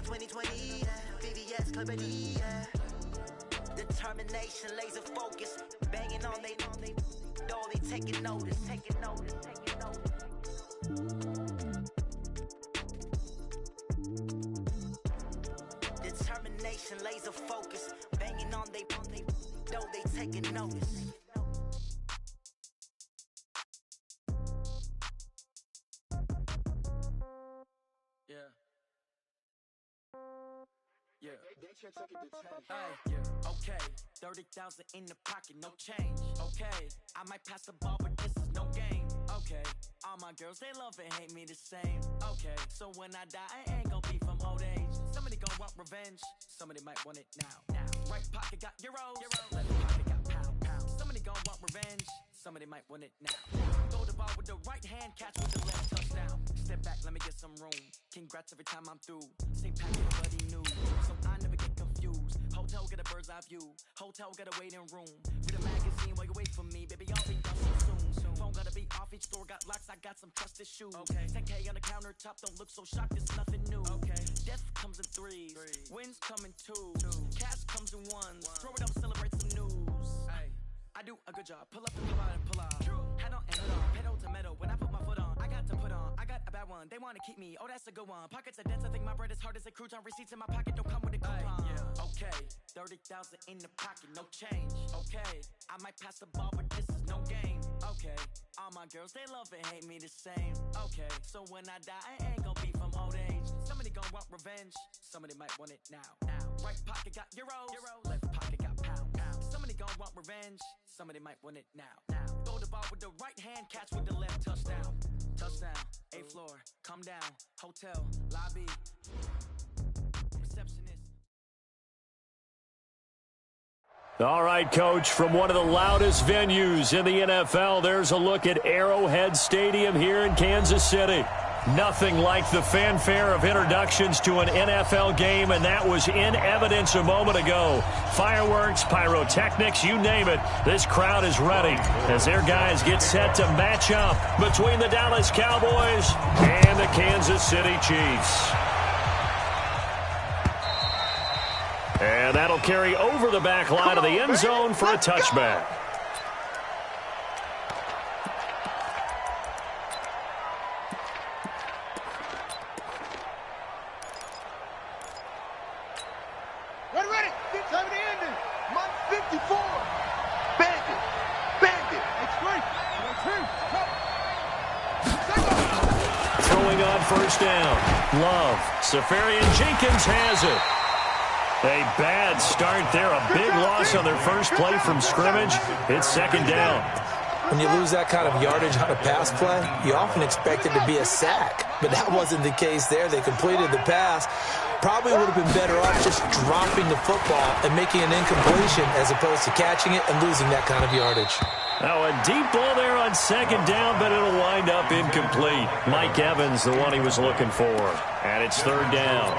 Rebound 2020, yeah. VVS, clarity, yeah. Determination, laser focus. Banging on they door, they taking notice. Determination, laser focus. Banging on they door, they taking notice. Okay, 30,000 in the pocket, no change. Okay, I might pass the ball, but this is no game. Okay, all my girls, they love and hate me the same. Okay, so when I die, I ain't gon' be from old age. Somebody gon' want revenge, somebody might want it now. Right pocket got euros, left pocket got pound. Somebody gon' want revenge, somebody might want it now. Throw the ball with the right hand, catch with the left, touchdown. Step back, let me get some room. Congrats every time I'm through. Same packet, buddy new, so I never get confused. Hotel get a bird's eye view. Hotel get a waiting room. Read a magazine while you wait for me. Baby, I'll be done soon. Phone gotta be off, each store got locks. I got some trusted shoes. Okay. 10K on the countertop, don't look so shocked, it's nothing new. Okay. Death comes in threes. Wins come in twos. Cash comes in ones. Throw it up, celebrate some news. Ay. I do a good job. Pull up and pull out and pull out. Head on and head on. Pedal to metal. When I put my foot on, I got to put on. I got a bad one. They want to keep me. Oh, that's a good one. Pockets are dense. I think my bread is hard as a crouton. Receipts in my pocket don't come with a coupon. Okay, 30,000 in the pocket, no change. Okay, I might pass the ball, but this is no game. Okay, all my girls, they love and hate me the same. Okay, so when I die, I ain't gon' be from old age. Somebody gon' want revenge, somebody might want it now. Right pocket got euros, left pocket got pound. Somebody gon' want revenge, somebody might want it now. Throw the ball with the right hand, catch with the left, touchdown. Touchdown, 8th floor, come down, hotel, lobby, receptionist. All right, Coach, from one of the loudest venues in the NFL, there's a look at Arrowhead Stadium here in Kansas City. Nothing like the fanfare of introductions to an NFL game, and that was in evidence a moment ago. Fireworks, pyrotechnics, you name it. This crowd is ready as their guys get set to match up between the Dallas Cowboys and the Kansas City Chiefs. And that'll carry over the back line of the end zone for a touchback. Ready. Time of the ending. Month 54. Bandit. Extreme. Throwing on first down. Love. Safarian Jenkins has it. A bad start there. A big loss on their first play from scrimmage. It's second down. When you lose that kind of yardage on a pass play, you often expect it to be a sack. But that wasn't the case there. They completed the pass. Probably would have been better off just dropping the football and making an incompletion as opposed to catching it and losing that kind of yardage. Now a deep ball there on second down, but it'll wind up incomplete. Mike Evans, the one he was looking for. And it's third down.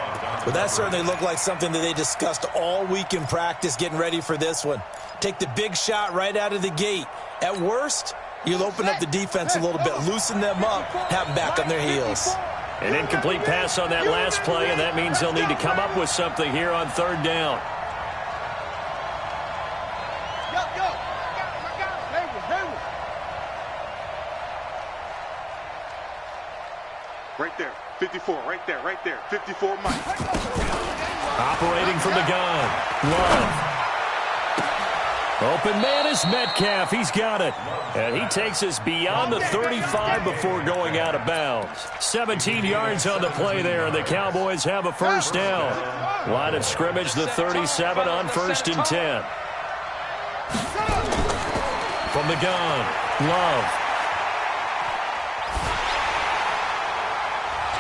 Well, that certainly looked like something that they discussed all week in practice getting ready for this one. Take the big shot right out of the gate. At worst, you'll open up the defense a little bit, loosen them up, have them back on their heels. An incomplete pass on that last play, and that means they'll need to come up with something here on third down. Right there. 54, right there. 54, Mike. Operating from the gun. Love. Open man is Metcalf. He's got it. And he takes us beyond the 35 before going out of bounds. 17 yards on the play there, and the Cowboys have a first down. Line of scrimmage, the 37 on 1st and 10. From the gun, Love.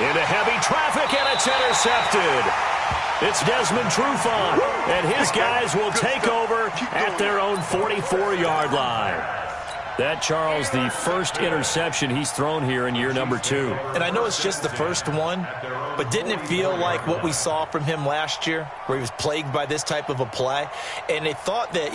Into heavy traffic, and it's intercepted. It's Desmond Trufant, and his guys will take over at their own 44-yard line. That, Charles, the first interception he's thrown here in year number 2. And I know it's just the first one, but didn't it feel like what we saw from him last year, where he was plagued by this type of a play? And they thought that,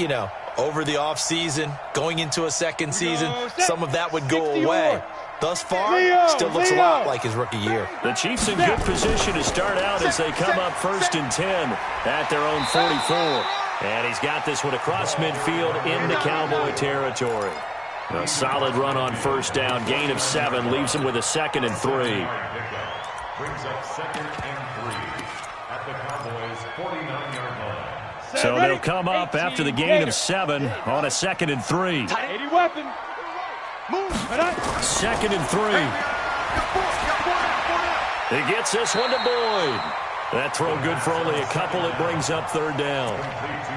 over the offseason, going into a second season, some of that would go away. Thus far, still looks a lot like his rookie year. The Chiefs in good position to start out as they come up 1st and 10 at their own 44. And he's got this one across midfield into Cowboy territory. A solid run on 1st down. Gain of 7 leaves him with a 2nd and 3. Brings up 2nd and 3 at the Cowboys' 49-yard line. So they'll come up after the gain of 7 on a 2nd and 3. 80 weapon. Move. 2nd and 3. He gets this one to Boyd. That throw good for only a couple. It brings up 3rd down.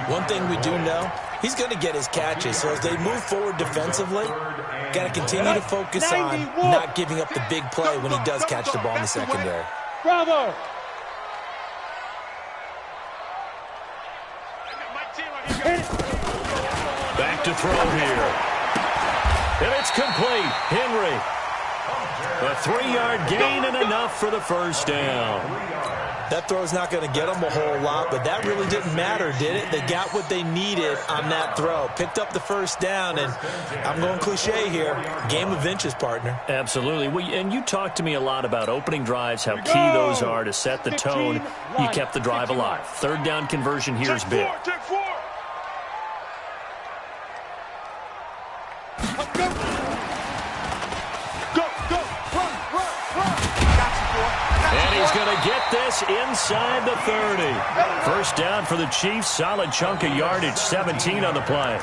One thing we do know, he's going to get his catches. So as they move forward defensively, got to continue to focus on not giving up the big play when he does catch the ball in the secondary. Bravo. Back to throw here. And it's complete. Henry. A 3-yard gain and enough for the 1st down. That throw's not going to get them a whole lot, but that really didn't matter, did it? They got what they needed on that throw. Picked up the 1st down, and I'm going cliche here. Game of inches, partner. Absolutely. And you talked to me a lot about opening drives, how key those are to set the tone. You kept the drive alive. 3rd down conversion here is big. Take 4. And he's going to get this inside the 30. 1st down for the Chiefs. Solid chunk of yardage, 17 on the play.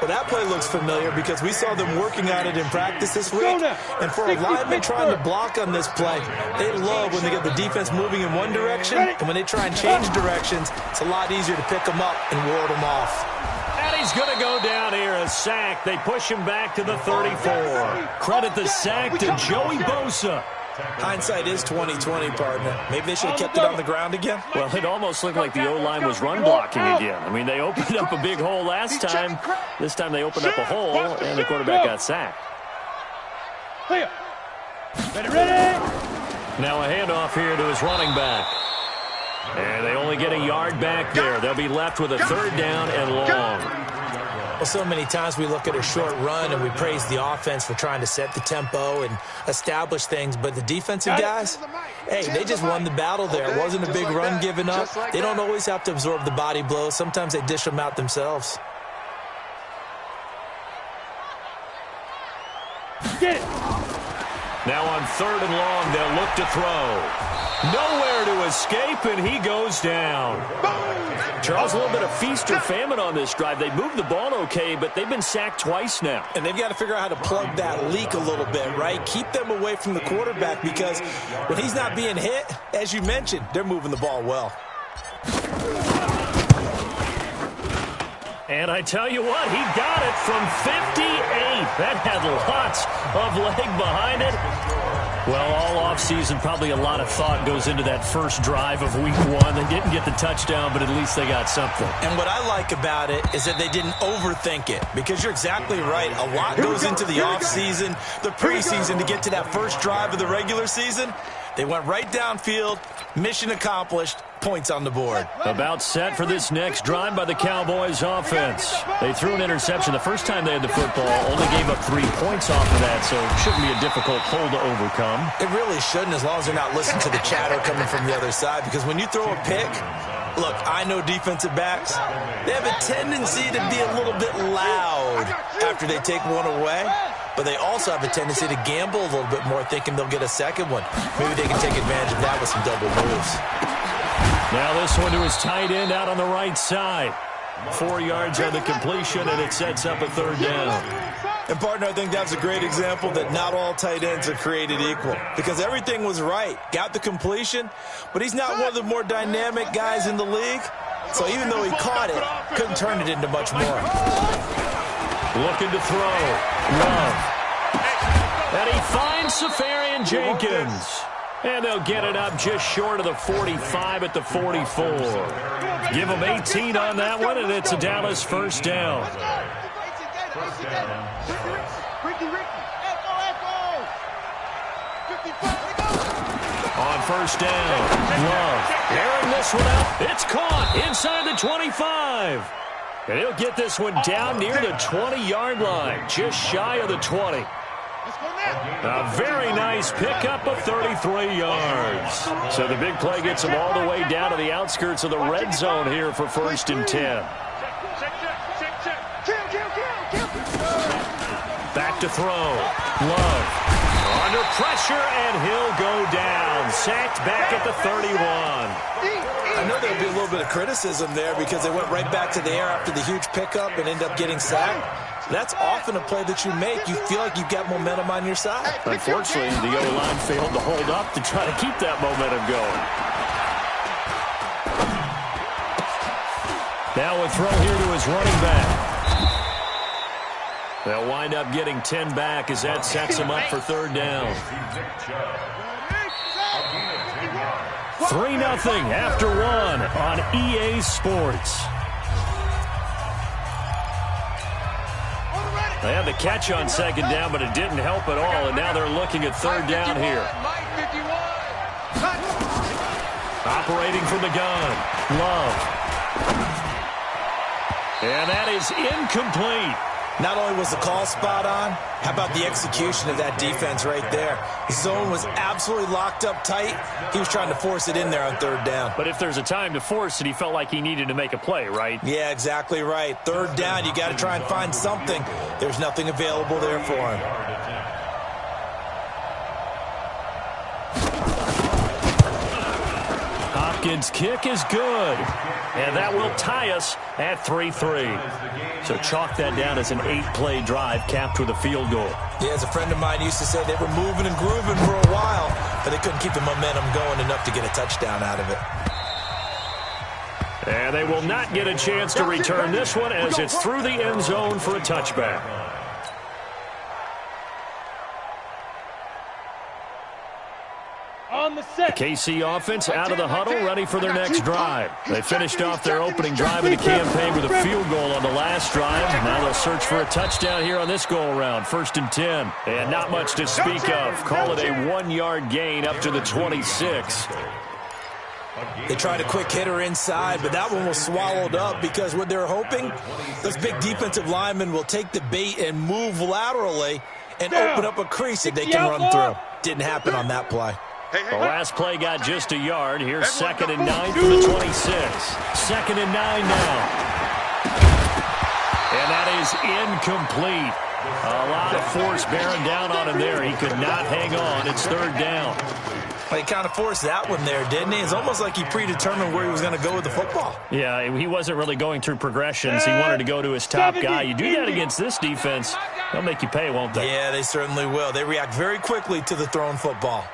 Well, that play looks familiar because we saw them working at it in practice this week. And for a lineman trying to block on this play, they love when they get the defense moving in one direction. And when they try and change directions, it's a lot easier to pick them up and ward them off. And he's going to go down here, a sack. They push him back to the 34. Credit the sack to Joey Bosa. Hindsight is 20/20, partner. Maybe they should have kept it on the ground again. Well, it almost looked like the O-line was run blocking again. I mean, they opened up a big hole last time. This time they opened up a hole, and the quarterback got sacked. Ready. Now a handoff here to his running back. And they only get a yard back there. They'll be left with a 3rd down and long. Well, so many times we look at a short run and we praise the offense for trying to set the tempo and establish things, but the defensive guys, hey, they just won the battle there. It wasn't a big run given up. They don't always have to absorb the body blows. Sometimes they dish them out themselves. Get it. Now on 3rd and long, they'll look to throw. Nowhere to escape, and he goes down. Charles, a little bit of feast or famine on this drive. They moved the ball okay, but they've been sacked twice now. And they've got to figure out how to plug that leak a little bit, right? Keep them away from the quarterback because when he's not being hit, as you mentioned, they're moving the ball well. And I tell you what, he got it from 58. That had lots of leg behind it. Well, all offseason, probably a lot of thought goes into that first drive of week 1. They didn't get the touchdown, but at least they got something. And what I like about it is that they didn't overthink it, because you're exactly right. A lot goes into the offseason, the preseason to get to that first drive of the regular season. They went right downfield, mission accomplished, points on the board. About set for this next drive by the Cowboys offense. They threw an interception the first time they had the football, only gave up 3 points off of that, so it shouldn't be a difficult hole to overcome. It really shouldn't, as long as they're not listening to the chatter coming from the other side, because when you throw a pick, look, I know defensive backs, they have a tendency to be a little bit loud after they take one away. But they also have a tendency to gamble a little bit more, thinking they'll get a second one. Maybe they can take advantage of that with some double moves. Now this one to his tight end out on the right side. 4 yards on the completion, and it sets up a 3rd down. And, partner, I think that's a great example that not all tight ends are created equal, because everything was right. Got the completion, but he's not one of the more dynamic guys in the league. So even though he caught it, couldn't turn it into much more. Looking to throw. Love. And he finds Safarian Jenkins. And they'll get it up just short of the 45 at the 44. Give them 18 on that one, and it's a Dallas 1st down. On 1st down, Love airing this one out. It's caught inside the 25. And he'll get this one down near the 20-yard line, just shy of the 20. A very nice pickup of 33 yards. So the big play gets him all the way down to the outskirts of the red zone here for 1st and 10. Back to throw. Love. Under pressure, and he'll go down. Sacked back at the 31. I know there'll be a little bit of criticism there because they went right back to the air after the huge pickup and ended up getting sacked. That's often a play that you make. You feel like you've got momentum on your side. Unfortunately, the O-line failed to hold up to try to keep that momentum going. Now a throw here to his running back. They'll wind up getting 10 back as that sets him up for 3rd down. 3-0 after 1 on EA Sports. They had the catch on 2nd down, but it didn't help at all, and now they're looking at 3rd down here. Operating from the gun. Love. And that is incomplete. Not only was the call spot on, how about the execution of that defense right there? The zone was absolutely locked up tight. He was trying to force it in there on 3rd down. But if there's a time to force it, he felt like he needed to make a play, right? Yeah, exactly right. 3rd down, you got to try and find something. There's nothing available there for him. Hopkins' kick is good. And that will tie us at 3-3. So chalk that down as an 8-play drive capped with a field goal. Yeah, as a friend of mine used to say, they were moving and grooving for a while, but they couldn't keep the momentum going enough to get a touchdown out of it. And they will not get a chance to return this one as it's through the end zone for a touchback. The KC offense out of the huddle, ready for their next drive. They finished off their opening drive of the campaign with a field goal on the last drive. Now they'll search for a touchdown here on this go-around. 1st and 10. And not much to speak of. Call it a 1-yard gain up to the 26. They tried a quick hitter inside, but that one was swallowed up because what they're hoping, those big defensive linemen will take the bait and move laterally and open up a crease that they can run through. Didn't happen on that play. The last play got just a yard. Here's 2nd and 9 for the 26. 2nd and 9 now. And that is incomplete. A lot of force bearing down on him there. He could not hang on. It's 3rd down. Well, he kind of forced that one there, didn't he? It's almost like he predetermined where he was going to go with the football. Yeah, he wasn't really going through progressions. He wanted to go to his top guy. You do that against this defense, they'll make you pay, won't they? Yeah, they certainly will. They react very quickly to the thrown football.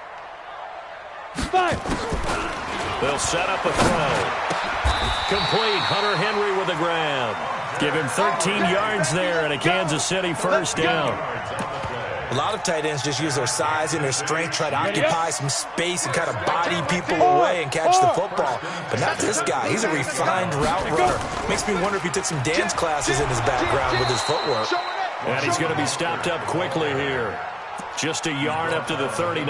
They'll set up a throw. Complete. Hunter Henry with a grab. Give him 13 yards there and a Kansas City 1st down. A lot of tight ends just use their size and their strength, try to occupy some space and kind of body people away and catch the football. But not this guy. He's a refined route runner. Makes me wonder if he took some dance classes in his background with his footwork. And he's going to be stopped up quickly here. Just a yard up to the 39.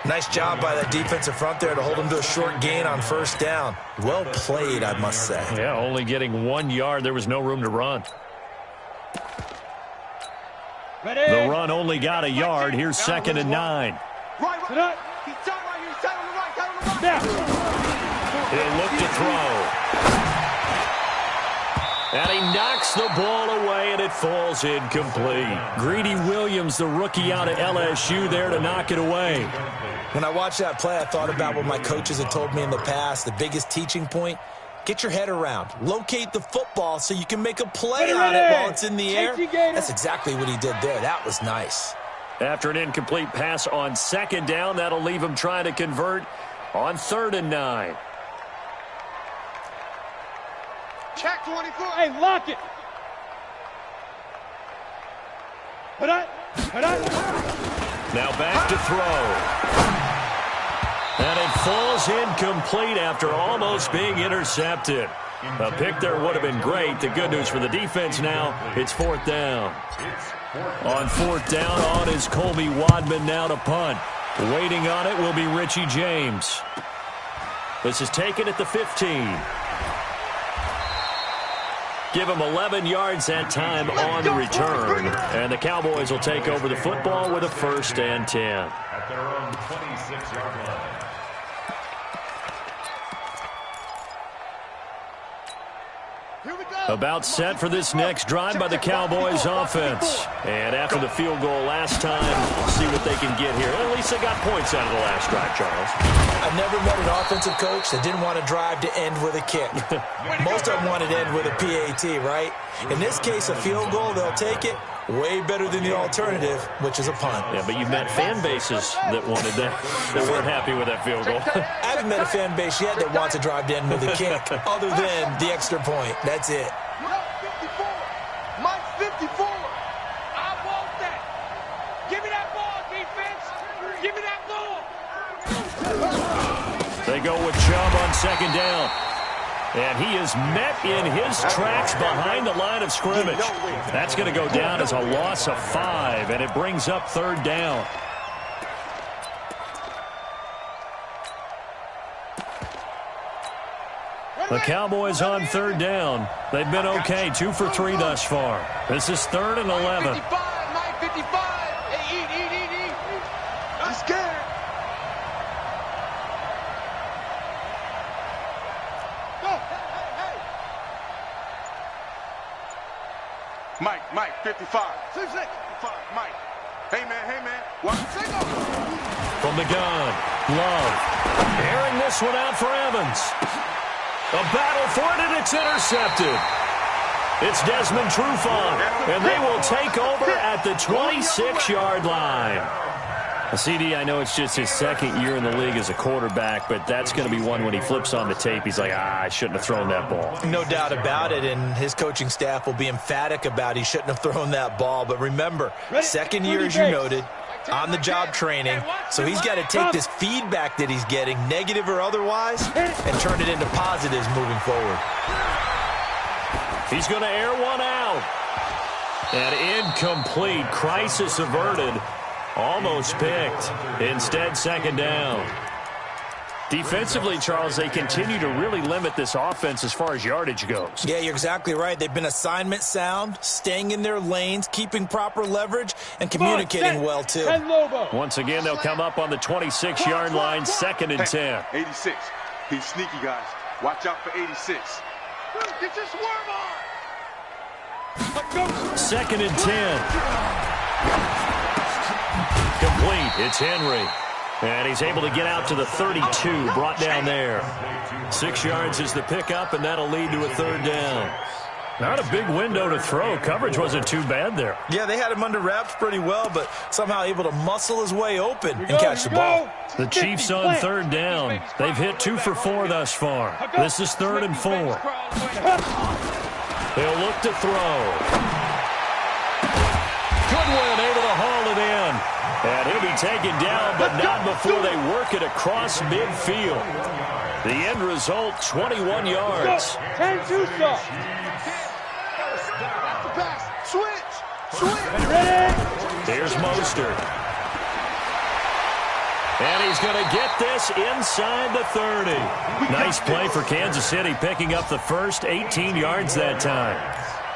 Nice job by that defensive front there to hold him to a short gain on 1st down. Well played, I must say. Yeah, only getting 1 yard. There was no room to run. The run only got a yard. Here's 2nd and 9. He'll look to throw. And he knocks the ball away, and it falls incomplete. Greedy Williams, the rookie out of LSU, there to knock it away. When I watched that play, I thought about what my coaches had told me in the past. The biggest teaching point, get your head around. Locate the football so you can make a play on it while it's in the air. That's exactly what he did there. That was nice. After an incomplete pass on 2nd down, that'll leave him trying to convert on 3rd and 9. Check 24. Hey, lock it. Now back to throw. And it falls incomplete after almost being intercepted. A pick there would have been great. The good news for the defense now, it's 4th down. On 4th down, on is Colby Wadman now to punt. Waiting on it will be Richie James. This is taken at the 15. Give him 11 yards that time on the return. And the Cowboys will take over the football with a 1st and 10. At their own 26-yard line. About set for this next drive by the Cowboys offense. And after the field goal last time, see what they can get here. At least they got points out of the last drive, Charles. I've never met an offensive coach that didn't want to drive to end with a kick. Most of them wanted to end with a PAT, right? In this case, a field goal, they'll take it. Way better than the alternative, which is a punt. Yeah, but you've met fan bases that wanted that weren't happy with that field goal. I haven't met a fan base yet that wants to drive to end with a kick, other than the extra point. That's it. 54. Mike 54. I want that. Give me that ball, defense. Give me that ball. They go with Chubb on 2nd down. And he is met in his tracks behind the line of scrimmage. That's going to go down as a loss of 5, and it brings up 3rd down. The Cowboys on 3rd down. They've been okay, 2 for 3 thus far. This is 3rd and 11. 55, Mike 55. Hey, eat. I'm scared. Mike, 55. 55, Mike. Hey, man. What? From the gun, Love. Airing this one out for Evans. A battle for it, and it's intercepted. It's Desmond Trufant, and they will take over at the 26-yard line. CD, I know it's just his 2nd year in the league as a quarterback, but that's going to be one when he flips on the tape, he's like, I shouldn't have thrown that ball. No doubt about it, and his coaching staff will be emphatic about he shouldn't have thrown that ball. But remember, 2nd year, as you noted, on-the-job training, so he's got to take this feedback that he's getting, negative or otherwise, and turn it into positives moving forward. He's going to air one out. And incomplete. Crisis averted. Almost picked. Instead, 2nd down. Defensively, Charles, they continue to really limit this offense as far as yardage goes. Yeah, you're exactly right. They've been assignment sound, staying in their lanes, keeping proper leverage, and communicating well, too. Once again, they'll come up on the 26-yard line, 2nd and 10. 86. He's sneaky, guys. Watch out for 86. Get your swerve on. 2nd and 10. Complete. It's Henry. And he's able to get out to the 32, brought down there. 6 yards is the pickup, and that'll lead to a 3rd down. Not a big window to throw. Coverage wasn't too bad there. Yeah, they had him under wraps pretty well, but somehow able to muscle his way open and catch the ball. The Chiefs on 3rd down. They've hit 2 for 4 thus far. This is 3rd and 4. They'll look to throw. Goodwin able to haul it in. And he'll be taken down, but not before they work it across midfield. The end result, 21 yards. 10-2 stop. Switch. Here's Mostert. And he's going to get this inside the 30. Nice play for Kansas City, picking up the first 18 yards that time.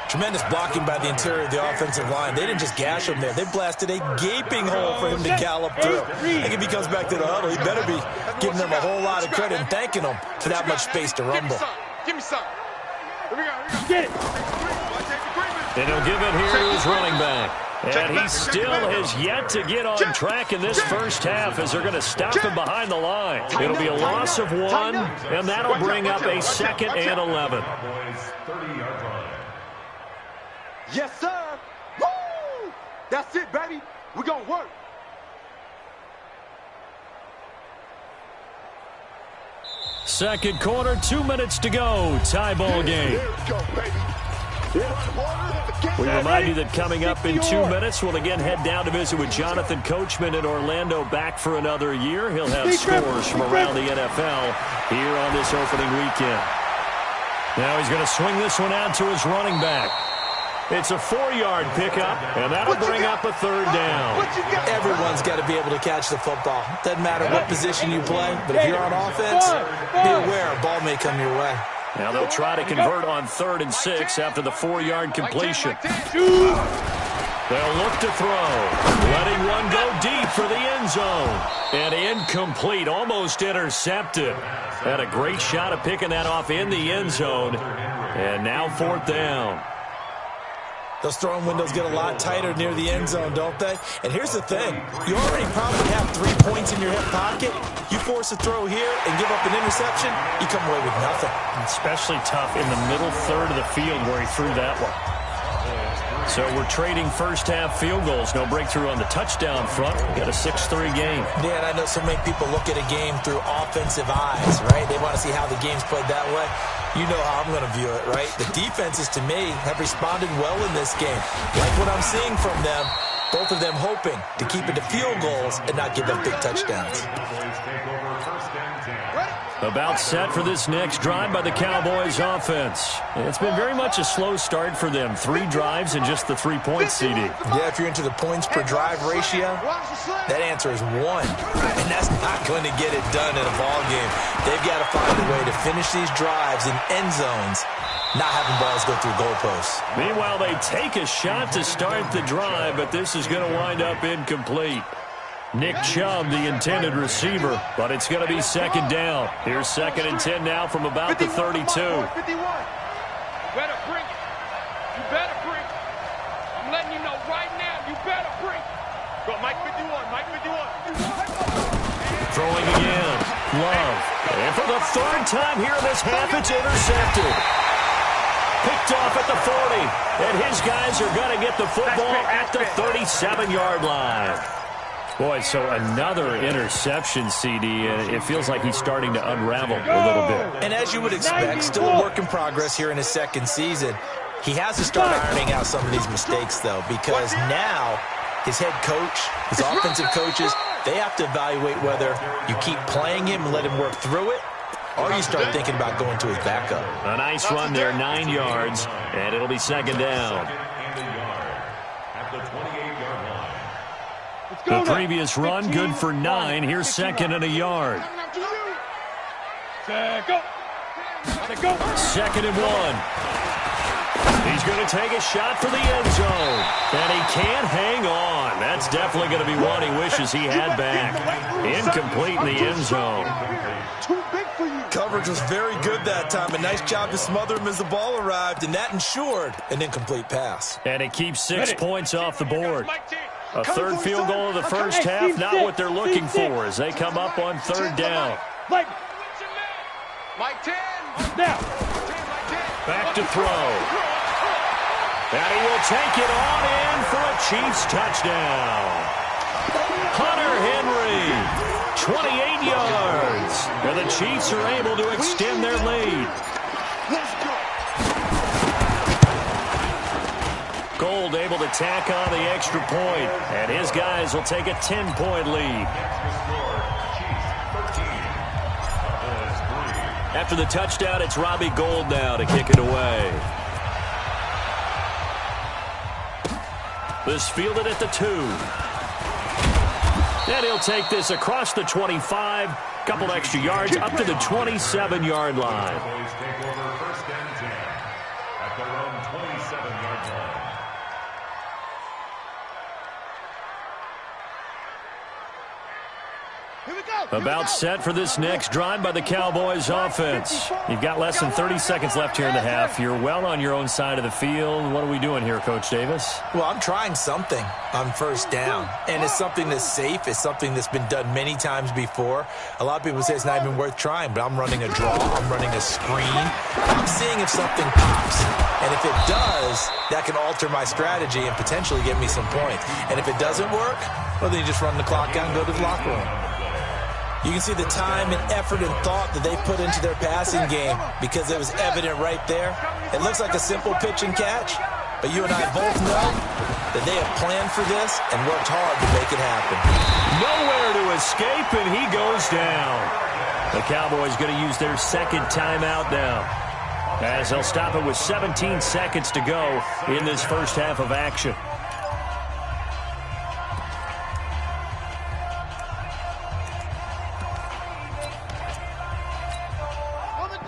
Tremendous blocking by the interior of the offensive line. They didn't just gash him there. They blasted a gaping hole for him to gallop through. I think if he comes back to the huddle, he better be giving them a whole lot of credit and thanking them for that much space to rumble. Give me some. Here we go. Get it. And he'll give it here to his running back. And he still has yet to get on track in this first half as they're going to stop him behind the line. It'll be a loss of 1, and that'll bring up a 2nd and 11. Yes, sir. Woo! That's it, baby. We're going to work. Second quarter, 2 minutes to go. Tie ball game. We remind you that coming up in 2 minutes, we'll again head down to visit with Jonathan Coachman in Orlando, back for another year. He'll have scores from around the NFL here on this opening weekend. Now he's going to swing this one out to his running back. It's a 4-yard pickup, and that'll bring up a 3rd down. Everyone's got to be able to catch the football. Doesn't matter what position you play, but if you're on offense, be aware a ball may come your way. Now they'll try to convert on 3rd and 6 after the 4-yard completion. They'll look to throw. Letting one go deep for the end zone. And incomplete, almost intercepted. Had a great shot at picking that off in the end zone. And now 4th down. Those throwing windows get a lot tighter near the end zone, don't they? And here's the thing. You already probably have 3 points in your hip pocket. You force a throw here and give up an interception, you come away with nothing. Especially tough in the middle third of the field where he threw that one. So we're trading first-half field goals. No breakthrough on the touchdown front. We got a 6-3 game. Yeah, and I know so many people look at a game through offensive eyes, right? They want to see how the game's played that way. You know how I'm going to view it, right? The defenses, to me, have responded well in this game. Like what I'm seeing from them, both of them hoping to keep it to field goals and not give up big touchdowns. About set for this next drive by the Cowboys offense. It's been very much a slow start for them. 3 drives and just the 3-point CD. Yeah, if you're into the points per drive ratio, that answer is 1. And that's not going to get it done in a ball game. They've got to find a way to finish these drives in end zones, not having balls go through goalposts. Meanwhile, they take a shot to start the drive, but this is going to wind up incomplete. Nick Chubb, the intended receiver, but it's going to be 2nd down. Here's 2nd and 10 now from about the 32. 51. You better bring it. You better bring it. I'm letting you know right now, you better bring it. Go, Mike 51, Mike 51. Throwing again. Love. And for the 3rd time here in this half, it's intercepted. Picked off at the 40. And his guys are going to get the football at the 37-yard line. Boy, so another interception, CD, and it feels like he's starting to unravel a little bit. And as you would expect, still a work in progress here in his 2nd season. He has to start ironing out some of these mistakes, though, because now his head coach, his offensive coaches, they have to evaluate whether you keep playing him and let him work through it, or you start thinking about going to his backup. A nice run there, 9 yards, and it'll be 2nd down. The previous run, good for 9. Here's 2nd and a yard. 2nd and 1. He's going to take a shot for the end zone. And he can't hang on. That's definitely going to be one he wishes he had back. Incomplete in the end zone. Coverage was very good that time. A nice job to smother him as the ball arrived, and that ensured an incomplete pass. And it keeps 6 points off the board. A 3rd field goal of the first half, not what they're looking for as they come up on 3rd down. Mike 10. Now. Back to throw. And he will take it on in for a Chiefs touchdown. Hunter Henry, 28 yards. And the Chiefs are able to extend their lead. Gold able to tack on the extra point, and his guys will take a 10-point lead. After the touchdown, it's Robbie Gould now to kick it away. This fielded at the 2. And he'll take this across the 25, couple extra yards up to the 27-yard line. About set for this next drive by the Cowboys offense. You've got less than 30 seconds left here in the half. You're well on your own side of the field. What are we doing here, Coach Davis? Well, I'm trying something on 1st down, and it's something that's safe. It's something that's been done many times before. A lot of people say it's not even worth trying, but I'm running a draw. I'm running a screen. I'm seeing if something pops, and if it does, that can alter my strategy and potentially get me some points. And if it doesn't work, well, then you just run the clock out and go to the locker room. You can see the time and effort and thought that they put into their passing game because it was evident right there. It looks like a simple pitch and catch, but you and I both know that they have planned for this and worked hard to make it happen. Nowhere to escape, and he goes down. The Cowboys going to use their 2nd timeout now, as they'll stop it with 17 seconds to go in this first half of action.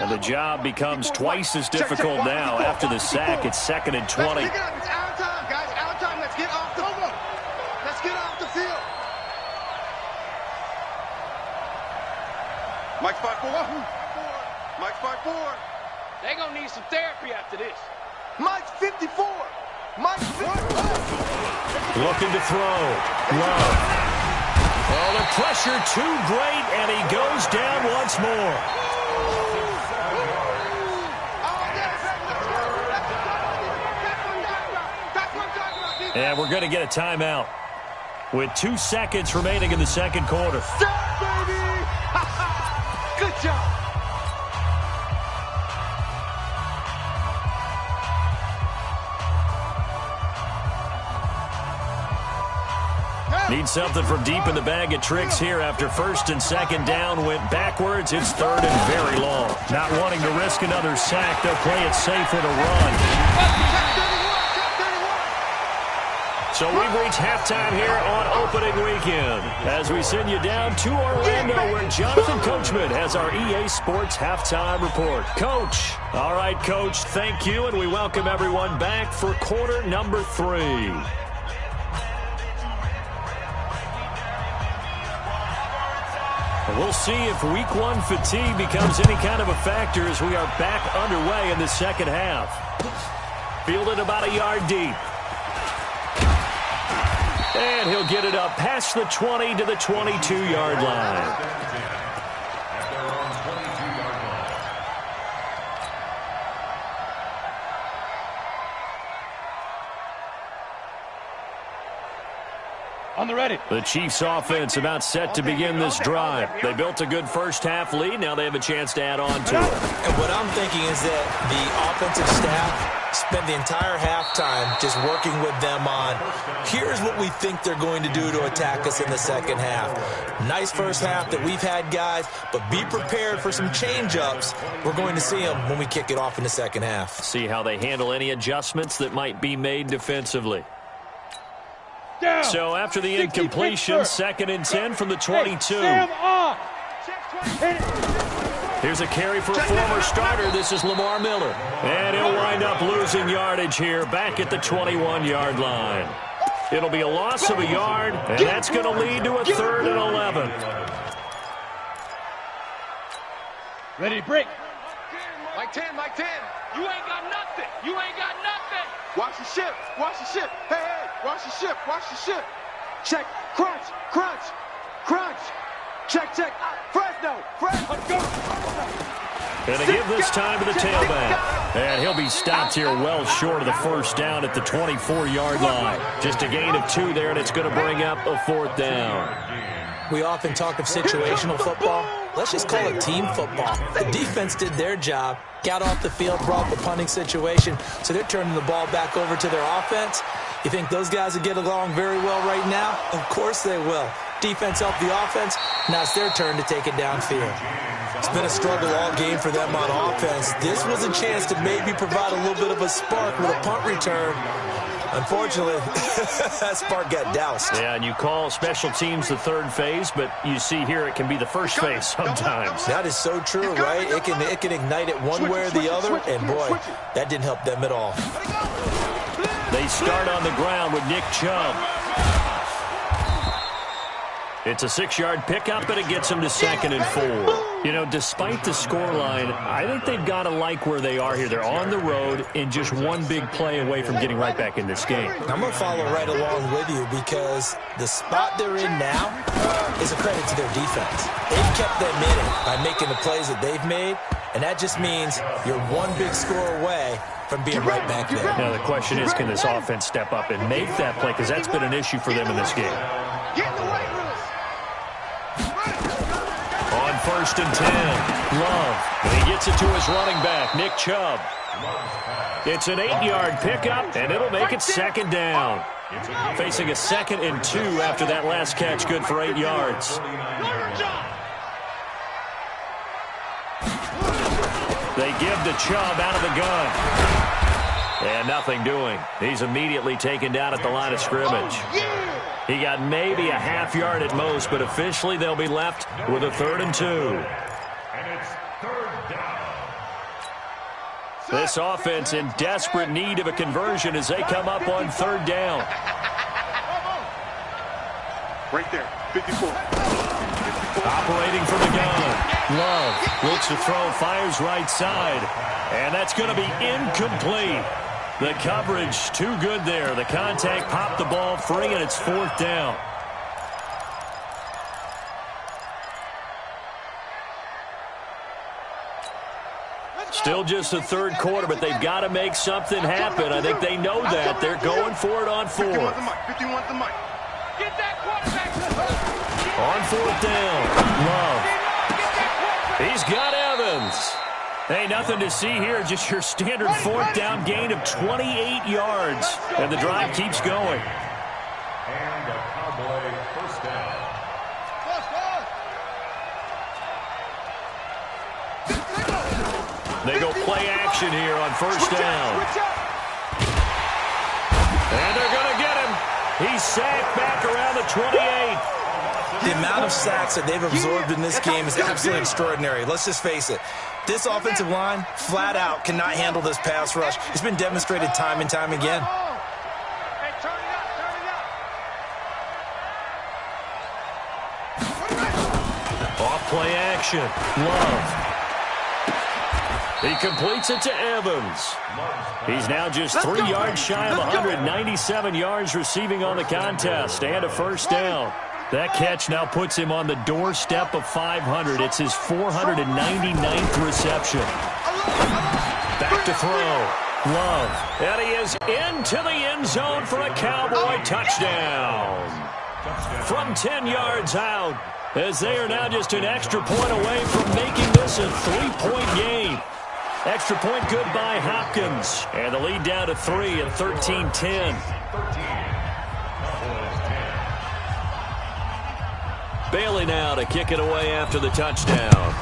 And the job becomes twice as difficult now after the sack. It's 2nd and 20. It's our time, guys. Our time. Let's get off the field. Let's get off the field. Mike 5-4. Mike 5-4. They're going to need some therapy after this. Mike's 54. Mike's 54. Looking to throw. Love. Oh, the pressure too great, and he goes down once more. And we're going to get a timeout with 2 seconds remaining in the second quarter. Stop, baby! Good job. Need something from deep in the bag of tricks here after 1st and 2nd down went backwards. It's 3rd and very long. Not wanting to risk another sack, they'll play it safe with a run. So we've reached halftime here on opening weekend as we send you down to Orlando where Jonathan Coachman has our EA Sports halftime report. Coach. All right, Coach, thank you, and we welcome everyone back for quarter number 3. We'll see if week 1 fatigue becomes any kind of a factor as we are back underway in the second half. Fielded about a yard deep. And he'll get it up past the 20 to the 22-yard line. On the ready. The Chiefs offense about set to begin this drive. They built a good first half lead. Now they have a chance to add on to it. And what I'm thinking is that the offensive staff spent the entire halftime just working with them on, here's what we think they're going to do to attack us in the second half. Nice first half that we've had, guys, but be prepared for some change-ups. We're going to see them when we kick it off in the second half. See how they handle any adjustments that might be made defensively. Down. So after the incompletion, 2nd and 10 from the 22. Here's a carry for a former starter. This is Lamar Miller. And he'll wind up losing yardage here back at the 21-yard line. It'll be a loss of a yard, and that's going to lead to a 3rd and 11. Ready to break. Mike 10, Mike 10. You ain't got nothing. You ain't got nothing. Watch the ship. Watch the ship. Hey, hey. Watch the ship. Watch the ship. Check. Crunch. Crunch. Crunch. Check, check. Fresno. Let's go. And they give this time to the tailback. And he'll be stopped here well short of the first down at the 24-yard line. Just a gain of 2 there, and it's going to bring up a 4th down. We often talk of situational football. Let's just call it team football. The defense did their job, got off the field, brought the punting situation, so they're turning the ball back over to their offense. You think those guys will get along very well right now? Of course they will. Defense helped the offense. Now it's their turn to take it downfield. It's been a struggle all game for them on offense. This was a chance to maybe provide a little bit of a spark with a punt return. Unfortunately, that spark got doused. Yeah, and you call special teams the 3rd phase, but you see here it can be the first phase sometimes. That is so true, right? It can ignite it one way or the other, and boy, that didn't help them at all. They start on the ground with Nick Chubb. It's a 6-yard pickup, and it gets them to 2nd and 4. You know, despite the scoreline, I think they've got to like where they are here. They're on the road and just one big play away from getting right back in this game. I'm going to follow right along with you because the spot they're in now is a credit to their defense. They've kept them in it by making the plays that they've made, and that just means you're one big score away from being right back there. Now, the question is, can this offense step up and make that play? Because that's been an issue for them in this game. Get in the way, Lewis. On 1st and 10, Love. And he gets it to his running back, Nick Chubb. It's an 8-yard pickup, and it'll make it 2nd down. Facing a 2nd and 2 after that last catch, good for 8 yards. They give to Chubb out of the gun. And nothing doing. He's immediately taken down at the line of scrimmage. He got maybe a half yard at most, but officially they'll be left with a 3rd and 2. And it's 3rd down. This offense in desperate need of a conversion as they come up on third down. Right there, 54. Operating from the gun. Love looks to throw, fires right side. And that's going to be incomplete. The coverage too good there. The contact popped the ball free, and it's fourth down. Still just the third quarter, but they've got to make something happen. I think they know that. They're going for it on fourth. 51's the mic. Get that quarterback. On fourth down. Love. He's got Evans. Hey, nothing to see here. Just your standard fourth down gain of 28 yards. And the drive keeps going. And a Cowboy first down. They go play action here on first down. And they're going to get him. He's sacked back around the 28. The amount of sacks that they've absorbed in this game is absolutely extraordinary. Let's just face it. This offensive line, flat out, cannot handle this pass rush. It's been demonstrated time and time again. Hey, turn it up, turn it up. Off play action. Love. He completes it to Evans. He's now just 3 yards shy of 197 yards receiving on the contest and a first down. That catch now puts him on the doorstep of 500. It's his 499th reception. Back to throw. Love. And he is into the end zone for a Cowboy touchdown. From 10 yards out, as they are now just an extra point away from making this a 3-point game. Extra point good by Hopkins. And the lead down to 3 at 13-10. Bailey now to kick it away after the touchdown.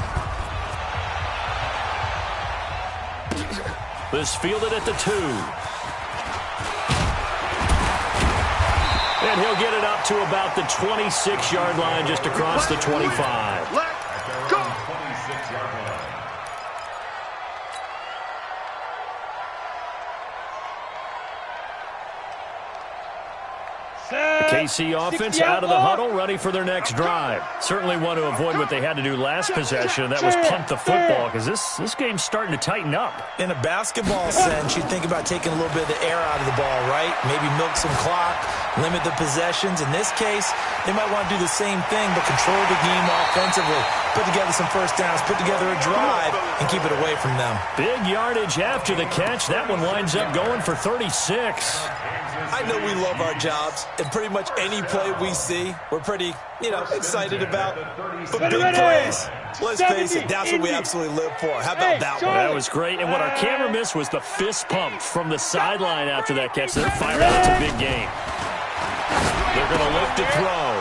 This fielded at the 2. And he'll get it up to about the 26-yard line just across the 25. Let's go. 26-yard line. KC offense out of the huddle, ready for their next drive. Certainly want to avoid what they had to do last possession, and that was punt the football, because this game's starting to tighten up. In a basketball sense, you think about taking a little bit of the air out of the ball, right? Maybe milk some clock, limit the possessions. In this case, they might want to do the same thing, but control the game offensively. Put together some first downs, put together a drive, and keep it away from them. Big yardage after the catch. That one winds up going for 36. I know we love our jobs, and pretty much any play we see, we're pretty, excited about. But big plays, let's face it, that's what we absolutely live for. How about that one? That was great, and what our camera missed was the fist pump from the sideline after that catch. They're fired up. It's a big game. They're going to look to throw.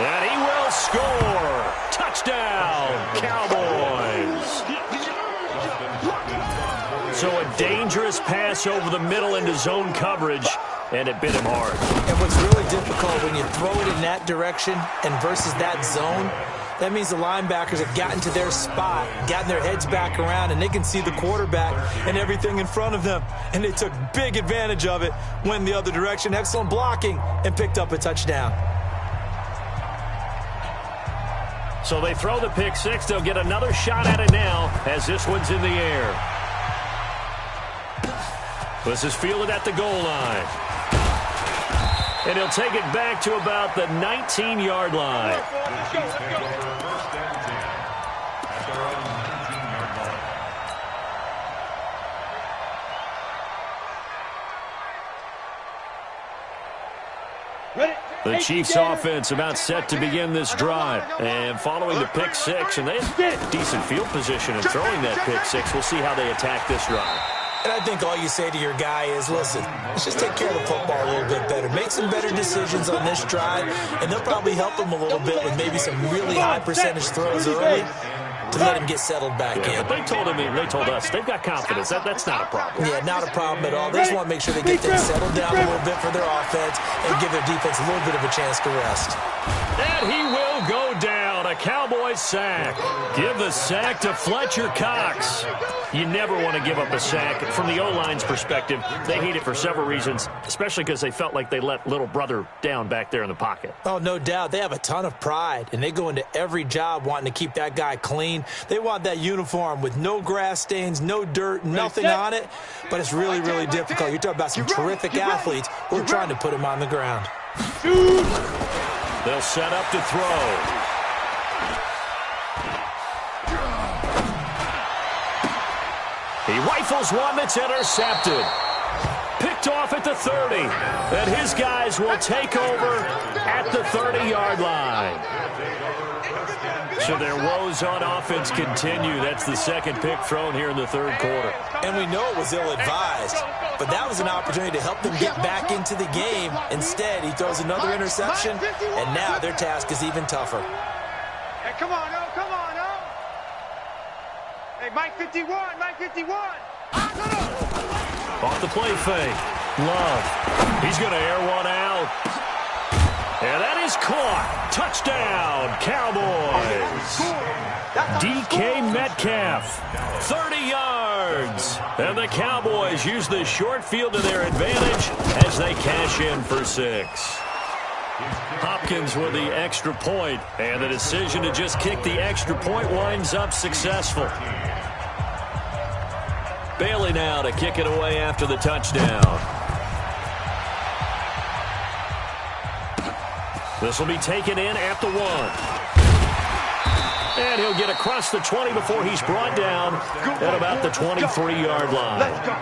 And he will score. Touchdown, Cowboys. So a dangerous pass over the middle into zone coverage, and it bit him hard. And what's really difficult when you throw it in that direction and versus that zone, that means the linebackers have gotten to their spot, gotten their heads back around, and they can see the quarterback and everything in front of them. And they took big advantage of it, went the other direction, excellent blocking, and picked up a touchdown. So they throw the pick six. They'll get another shot at it now as this one's in the air. This is fielded at the goal line. And he'll take it back to about the 19-yard line. The Chiefs offense about set to begin this drive. And following the pick six, and they have decent field position in throwing that pick six. We'll see how they attack this drive. And I think all you say to your guy is, listen, let's just take care of the football a little bit better. Make some better decisions on this drive, and they'll probably help him a little bit with maybe some really high percentage throws early to let him get settled back in. But they told us they've got confidence. That's not a problem. Yeah, not a problem at all. They just want to make sure they get things settled down a little bit for their offense and give their defense a little bit of a chance to rest. And he will go down. A Cowboys sack. Give the sack to Fletcher Cox. You never want to give up a sack. From the O-line's perspective, they hate it for several reasons, especially because they felt like they let little brother down back there in the pocket. Oh, no doubt. They have a ton of pride, and they go into every job wanting to keep that guy clean. They want that uniform with no grass stains, no dirt, nothing on it. But it's really, really difficult. You're talking about some terrific athletes who are trying to put him on the ground. They'll set up to throw. He rifles one that's intercepted. Picked off at the 30. And his guys will take over at the 30-yard line. So their woes on offense continue. That's the second pick thrown here in the third quarter. And we know it was ill-advised, but that was an opportunity to help them get back into the game. Instead, he throws another interception, and now their task is even tougher. Hey, come on, oh, come on, oh. Hey, Mike 51, Mike 51. Off the play fake. Love. He's going to air one out. And that is caught. Touchdown, Cowboys. DK Metcalf, 30 yards. And the Cowboys use the short field to their advantage as they cash in for 6. Hopkins with the extra point, and the decision to just kick the extra point winds up successful. Bailey now to kick it away after the touchdown. This will be taken in at the 1. And he'll get across the 20 before he's brought down at about the 23-yard line. Let's go.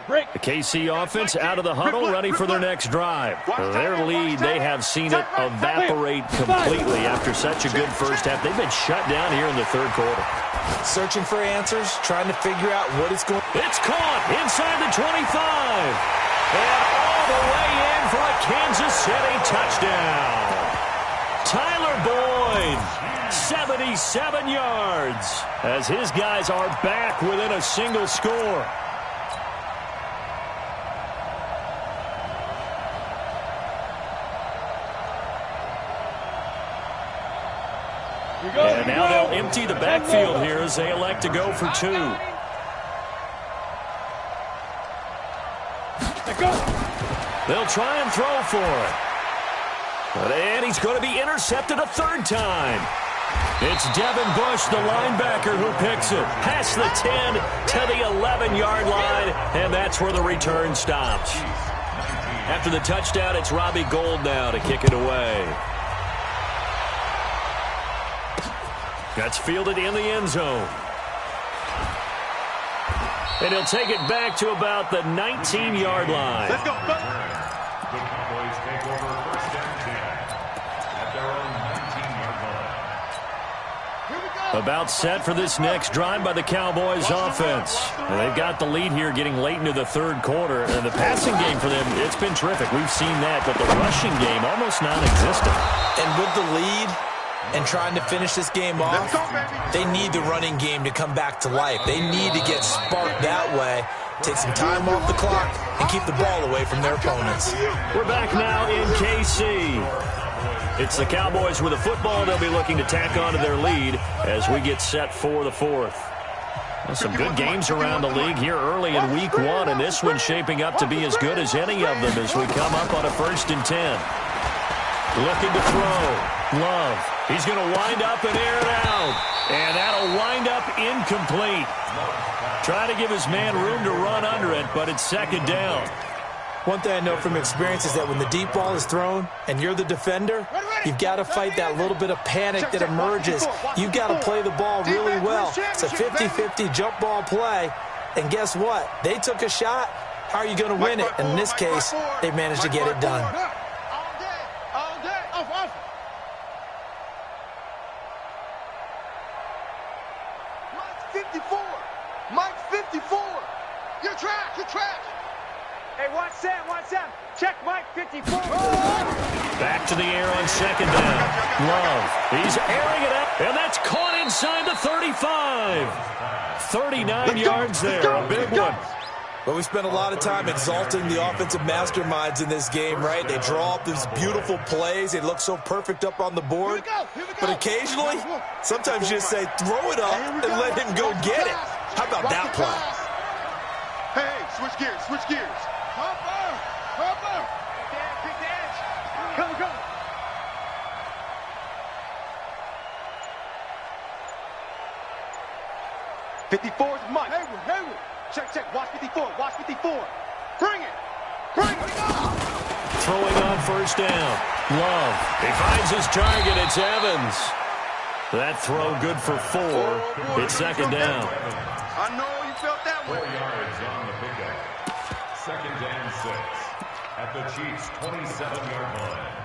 The KC offense out of the huddle, ready for their next drive. Their lead, they have seen it evaporate completely after such a good first half. They've been shut down here in the third quarter. Searching for answers, trying to figure out what is going on. It's caught inside the 25. And all the way in for a Kansas City touchdown. Tyler Boyd, 77 yards, as his guys are back within a single score. And now they'll empty the backfield here as they elect to go for 2. They'll try and throw for it. And he's going to be intercepted a third time. It's Devin Bush, the linebacker, who picks it. Past the 10 to the 11-yard line, and that's where the return stops. After the touchdown, it's Robbie Gould now to kick it away. That's fielded in the end zone. And he'll take it back to about the 19-yard line. Let's go. The Cowboys take over first and 10 at their own 19-yard line. About set for this next drive by the Cowboys offense. And they've got the lead here getting late into the third quarter. And the passing game for them, it's been terrific. We've seen that. But the rushing game, almost non-existent. And with the lead and trying to finish this game off, they need the running game to come back to life. They need to get sparked that way, take some time off the clock, and keep the ball away from their opponents. We're back now in KC. It's the Cowboys with a football. They'll be looking to tack on to their lead as we get set for the 4th. Some good games around the league here early in week 1, and this one's shaping up to be as good as any of them as we come up on a 1st and 10. Looking to throw. Love. He's going to wind up and air it out. And that'll wind up incomplete. Trying to give his man room to run under it, but it's second down. One thing I know from experience is that when the deep ball is thrown and you're the defender, you've got to fight that little bit of panic that emerges. You've got to play the ball really well. It's a 50-50 jump ball play. And guess what? They took a shot. How are you going to win it? And in this case, they managed to get it done. trash. You're trash. Hey, watch Sam. Check Mike 54. Back to the air on second down. Love. He's airing it out, and that's caught inside the 35. 39 yards there. A big one. Well, we spent a lot of time exalting the offensive masterminds in this game, right? They draw up these beautiful plays. They look so perfect up on the board. But occasionally, sometimes you just say, throw it up and let him go get it. How about that play? Hey, switch gears. Hopper. Pick the edge. Come. 54 is Mike. Hayward. Check. Watch 54. Bring it. Throwing on first down. Love. He finds his target. It's Evans. That throw good for 4. It's second down. I know you felt that 4 way. yards on the pickup. Second and 6 at the Chiefs' 27-yard line. –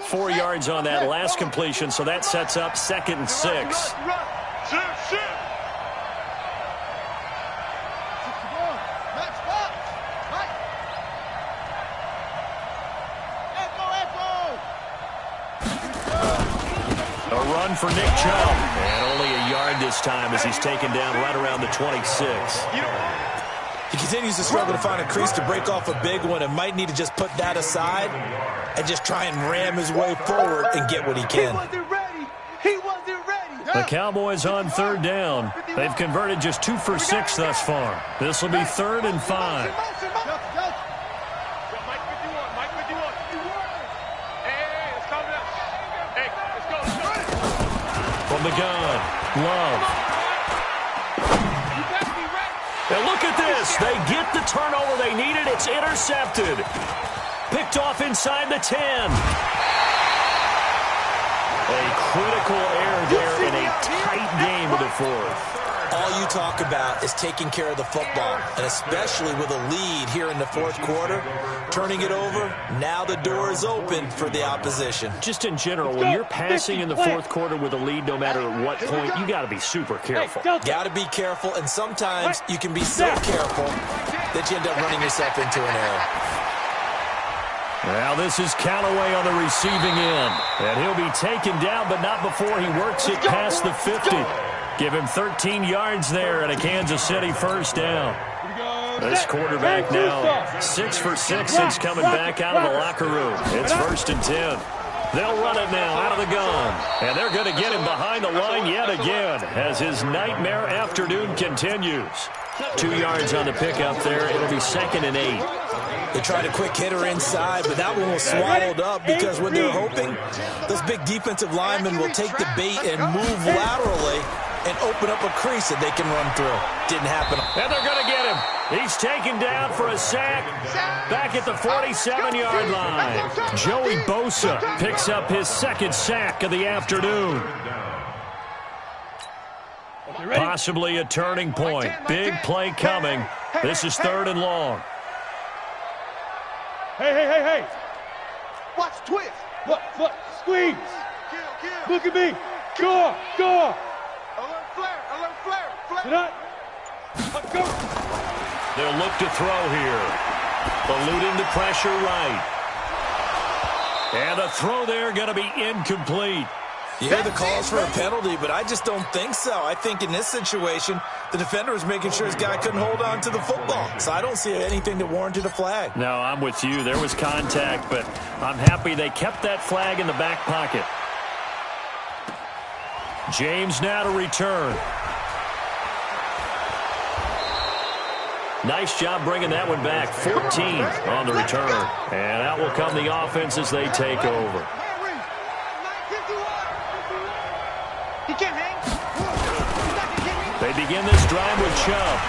4 yards on that last completion, so that sets up second and 6. Run. Shoot. Match box. Mike. Echo. A run for Nick Chubb. And only a yard this time as he's taken down right around the 26. He continues to struggle to find a crease to break off a big one and might need to just put that aside and just try and ram his way forward and get what he can. He wasn't ready. The Cowboys on third down. They've converted just 2 for 6 thus far. This will be 3rd and 5. Mike 51. Hey, let's calm down. Hey, let's go. From the gun, Love. You better be ready. And look at this. They get the turnover they needed. It's intercepted. Picked off inside the 10. A critical error there in a tight game of the 4th. All you talk about is taking care of the football, and especially with a lead here in the 4th quarter, turning it over, now the door is open for the opposition. Just in general, when you're passing in the 4th quarter with a lead, no matter at what point, you got to be super careful. Got to be careful, and sometimes you can be so careful that you end up running yourself into an error. Now this is Callaway on the receiving end, and he'll be taken down, but not before he works it past the 50. Give him 13 yards there and a Kansas City first down. This quarterback now 6 for 6 since coming back out of the locker room. It's 1st and 10. They'll run it now out of the gun, and they're going to get him behind the line yet again as his nightmare afternoon continues. 2 yards on the pickup there. It'll be 2nd and 8. They tried a quick hitter inside, but that one was swallowed up because what they're hoping, those big defensive linemen will take the bait and move laterally and open up a crease that they can run through. Didn't happen. And they're going to get him. He's taken down for a sack back at the 47-yard line. Joey Bosa picks up his 2nd sack of the afternoon. Possibly a turning point. Big play coming. This is 3rd and long. Hey. Watch twist. Look, squeeze. Kill. Look at me. Go. Alert flare. Sit up. Let's go. They'll look to throw here. Eluding the pressure right. And a throw there going to be incomplete. You hear the calls for a penalty, but I just don't think so. I think in this situation, the defender was making sure his guy couldn't hold on to the football. So I don't see anything that warranted a flag. No, I'm with you. There was contact, but I'm happy they kept that flag in the back pocket. James now to return. Nice job bringing that one back. 14 on the return. And out will come the offense as they take over. He can't hang. They begin this drive with Chubb.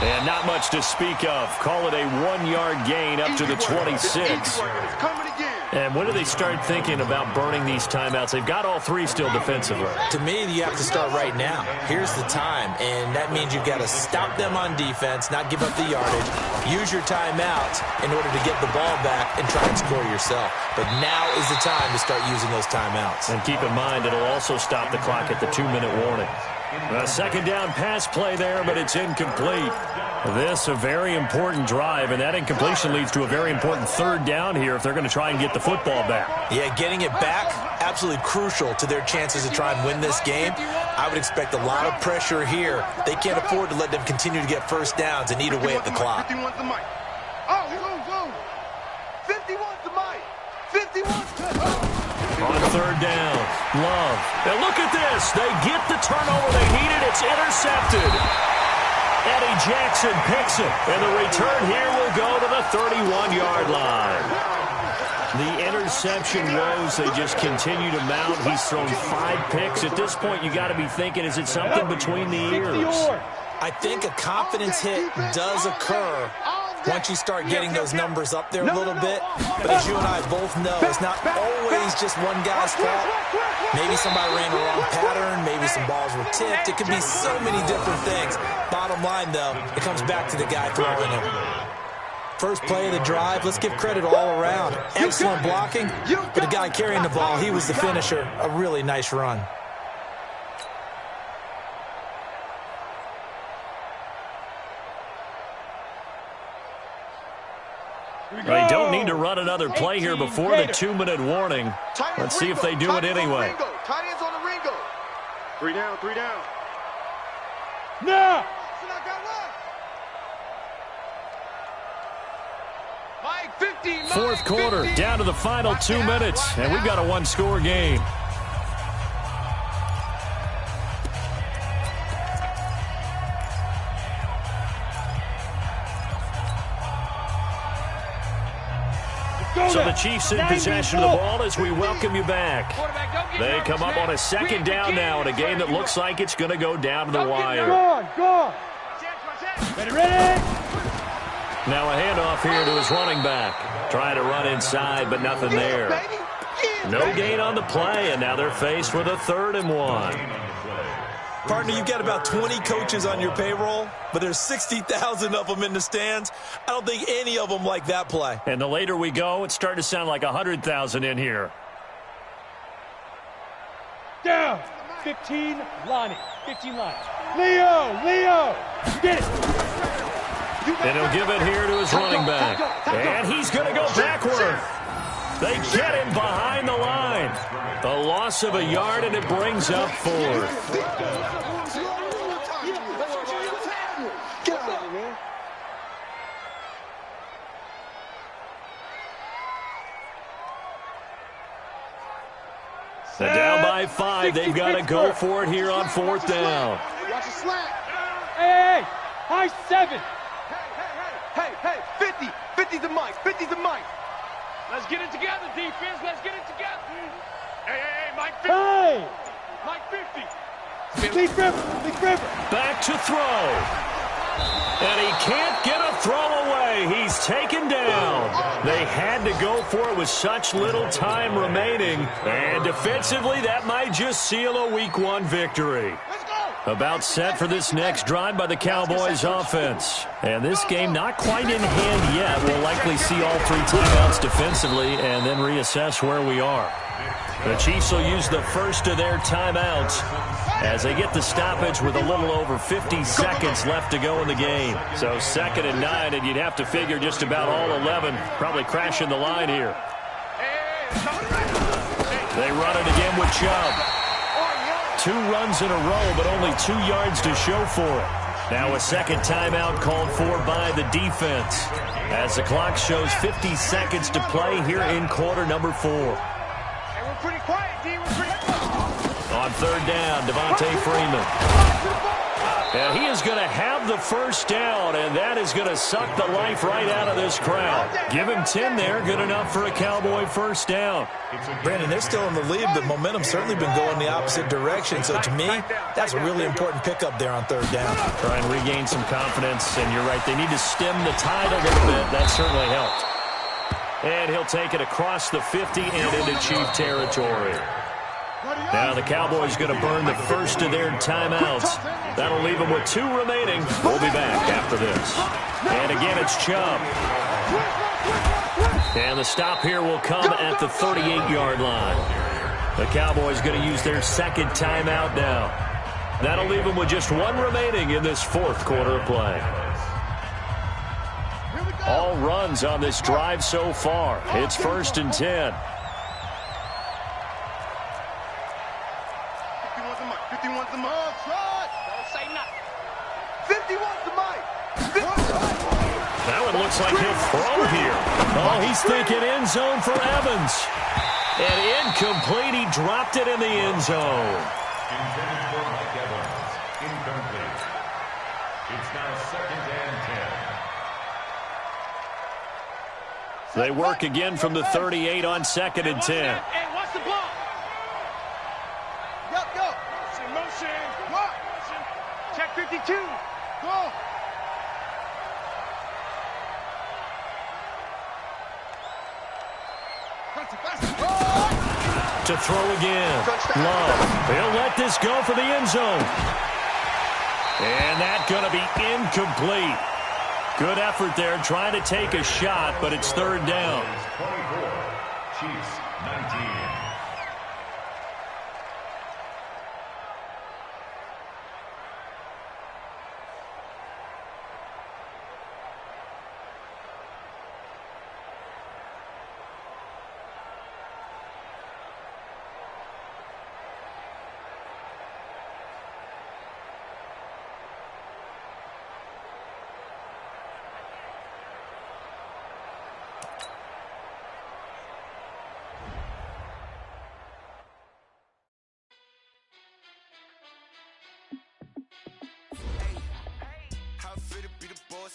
And not much to speak of. Call it a 1-yard gain up to the 26. It's coming again. And when do they start thinking about burning these timeouts? They've got all three still defensively. To me, you have to start right now. Here's the time, and that means you've got to stop them on defense, not give up the yardage, use your timeouts in order to get the ball back and try and score yourself. But now is the time to start using those timeouts. And keep in mind, it'll also stop the clock at the 2-minute warning. A second down pass play there, but it's incomplete. This a very important drive, and that incompletion leads to a very important third down here if they're going to try and get the football back. Yeah, getting it back, absolutely crucial to their chances to try and win this game. I would expect a lot of pressure here. They can't afford to let them continue to get first downs and eat away at the clock. 51's the mic. Oh, whoa. 51's the mic. 51's the mic. On third down, Love. And look at this. They get the turnover they needed. It's intercepted. Eddie Jackson picks it. And the return here will go to the 31-yard line. The interception woes, they just continue to mount. He's thrown 5 picks. At this point, you got to be thinking, is it something between the ears? I think a confidence hit does occur once you start getting those numbers up there a little bit. But as you and I both know, it's not always just one guy's fault. Maybe somebody ran the wrong pattern. Maybe some balls were tipped. It could be so many different things. Bottom line, though, it comes back to the guy throwing it. First play of the drive, let's give credit all around. Excellent blocking, but the guy carrying the ball, he was the finisher. A really nice run. They don't need to run another play here before the 2-minute warning. Let's see if they do it anyway. Tight ends on the Ringo. 3 down, 3 down. No! Mike 50. Fourth quarter, down to the final 2 minutes, and we've got a one-score game. So the Chiefs in possession of the ball as we welcome you back. They come up on a second down now in a game that looks like it's going to go down to the wire. Go! Ready? Now a handoff here to his running back. Trying to run inside, but nothing there. No gain on the play, and now they're faced with a 3rd and 1. Partner, you've got about 20 coaches on your payroll, but there's 60,000 of them in the stands. I don't think any of them like that play. And the later we go, it's starting to sound like 100,000 in here. Down! 15, Lonnie. 15 lines. Leo! Get it! And he'll give it here to his running back. And he's going to go backward. They get him behind the line. The loss of a yard, and it brings up 4th. They're down by 5. They've got to go for it here on 4th down. Watch the slant. Hey! High 7! Hey, 50. 50's the mic. 50's the mic. Let's get it together, defense. Let's get it together. Hey, Mike 50. Hey! Mike 50. Leaf River. Back to throw. And he can't get a throw away. He's taken down. They had to go for it with such little time remaining. And defensively, that might just seal a Week 1 victory. About set for this next drive by the Cowboys offense. And this game not quite in hand yet. We'll likely see all 3 timeouts defensively and then reassess where we are. The Chiefs will use the first of their timeouts as they get the stoppage with a little over 50 seconds left to go in the game. So 2nd and 9, and you'd have to figure just about all 11 probably crashing the line here. They run it again with Chubb. 2 runs in a row, but only 2 yards to show for it. Now a second timeout called for by the defense as the clock shows 50 seconds to play here in quarter number 4. Hey, we're pretty quiet, D. We're pretty quiet. On 3rd down, Devontae Freeman. And he is going to have the first down, and that is going to suck the life right out of this crowd. Give him 10 there, good enough for a Cowboy first down. Brandon, they're still in the lead, but momentum's certainly been going the opposite direction. So to me, that's a really important pickup there on 3rd down. Try and regain some confidence, and you're right, they need to stem the tide a little bit. That certainly helped. And he'll take it across the 50 and into Chief territory. Now the Cowboys going to burn the first of their timeouts. That'll leave them with 2 remaining. We'll be back after this. And again, it's Chubb. And the stop here will come at the 38-yard line. The Cowboys going to use their second timeout now. That'll leave them with just 1 remaining in this fourth quarter of play. All runs on this drive so far. It's 1st and 10. 51's the mark. Don't say nothing. 51's the mic. That one looks like he'll throw here. Oh, he's thinking end zone for Evans. And incomplete. He dropped it in the end zone. Intended for Mike Evans. Incomplete. It's now 2nd and 10. They work again from the 38 on 2nd and 10. Hey, what's the block? Go. Motion. What? Check 52. Go. To throw again. Love. He'll let this go for the end zone. And that's going to be incomplete. Good effort there trying to take a shot, but it's 3rd down. 24. Chiefs 19.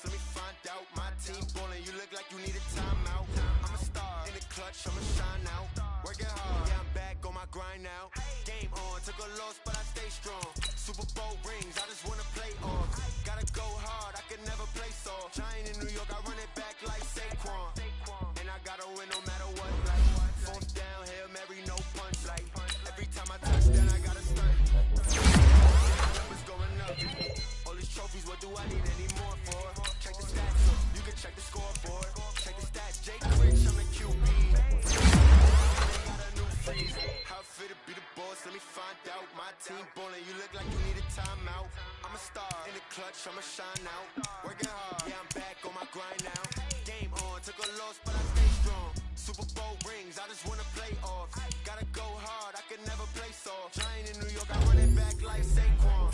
Let me find out my team ballin'. You look like you need a timeout. I'm a star in the clutch, I'ma shine out. Working hard, yeah, I'm back on my grind now. Game on, took a loss, but I stay strong. Super Bowl rings, I just wanna play off. Gotta go hard, I can never play soft. Giant in New York, I run it back like Saquon. And I gotta win no matter what. Like 4th down, Hail Mary, no punch. Like every time I touch down, I gotta stunt. Numbers going up. All these trophies, what do I need any more for? Check the stats, you can check the scoreboard. Check the stats, Jake Rich, I'm the QB. They got a new freeze. How fit to be the boss? Let me find out. My team ballin', you look like you need a timeout. I'm a star in the clutch, I'ma shine out. Working hard, yeah, I'm back on my grind now. Game on, took a loss, but I stay strong. Super Bowl rings, I just wanna play off. Gotta go hard, I can never play soft. Giant in New York, I run it back like Saquon.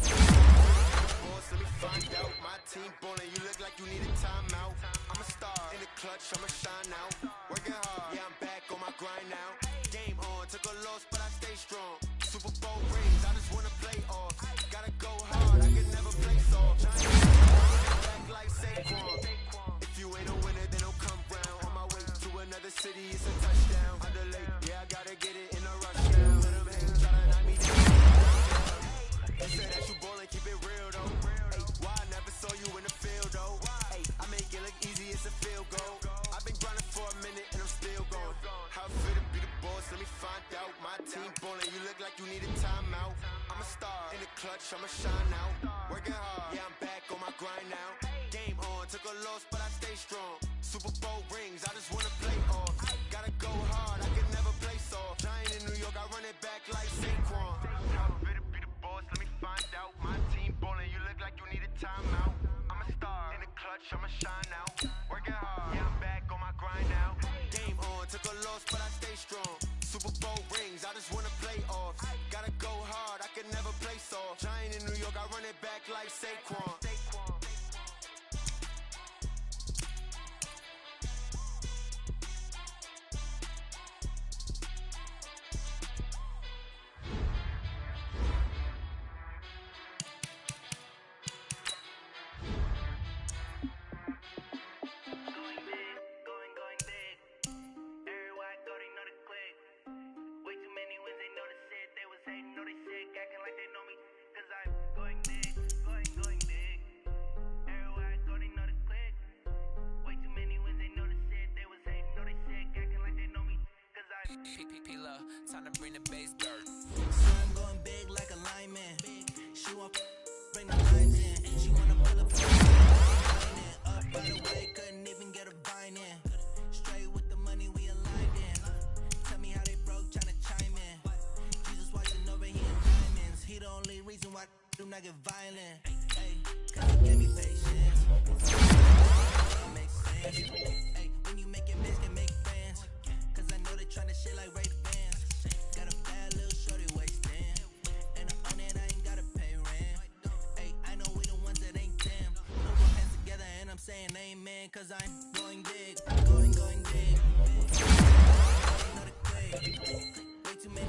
Let me find out. My team ballin', you look like you need a timeout. I'm a star in the clutch, I'ma shine out. Working hard, yeah, I'm back on my grind now. Game on, took a loss, but I stay strong. Super Bowl rings, I just wanna play off. Gotta go hard, I can never play soft. Back like Saquon. If you ain't a winner, then don't come round. On my way to another city, it's a touchdown. Underlay, yeah, I gotta get it in a rush now. Let them hate, try to knock me down. You say that you ballin', keep it real though. Why I never saw you in the field though? Hey, I make it look easy, it's a field goal. I've been grinding for a minute and I'm still going. How fit to be the boss? Let me find out. My team ballin', you look like you need a timeout. I'm a star in the clutch, I'ma shine out. Working hard, yeah, I'm back on my grind now. Game on, took a loss, but I stay strong. Super Bowl rings, I just wanna play off. Gotta go hard, I can never play soft. Giant in New York, I run it back like Saquon. How fit to be the boss? Let me find out. My team ballin', you look like you need a timeout. I'm a star in the clutch, I'ma shine out. Working hard, yeah, I'm back on my grind now. Game on, took a loss, but I stay strong. Super Bowl rings, I just wanna play off. Gotta go hard, I can never play soft. Giant in New York, I run it back like Saquon. Time to bring the base dirt. So I'm going big like a lineman. She want bring the lines in. She wanna pull up up by the way, couldn't even get a vine in. Straight with the money we aligned in. Tell me how they broke, tryna chime in. Jesus watching over, he in diamonds. He the only reason why do not get violent. Hey, cause he gave me patience. Makes sense. Hey, when you make it, bitch can make friends. Cause I know they tryna shit like Ray Bans. Got a bad little shorty wasting. And on it, I ain't gotta pay rent. Hey, I know we the ones that ain't them. Put my hands together and I'm saying amen. Cause I'm going big, going big. Know the click. Way too many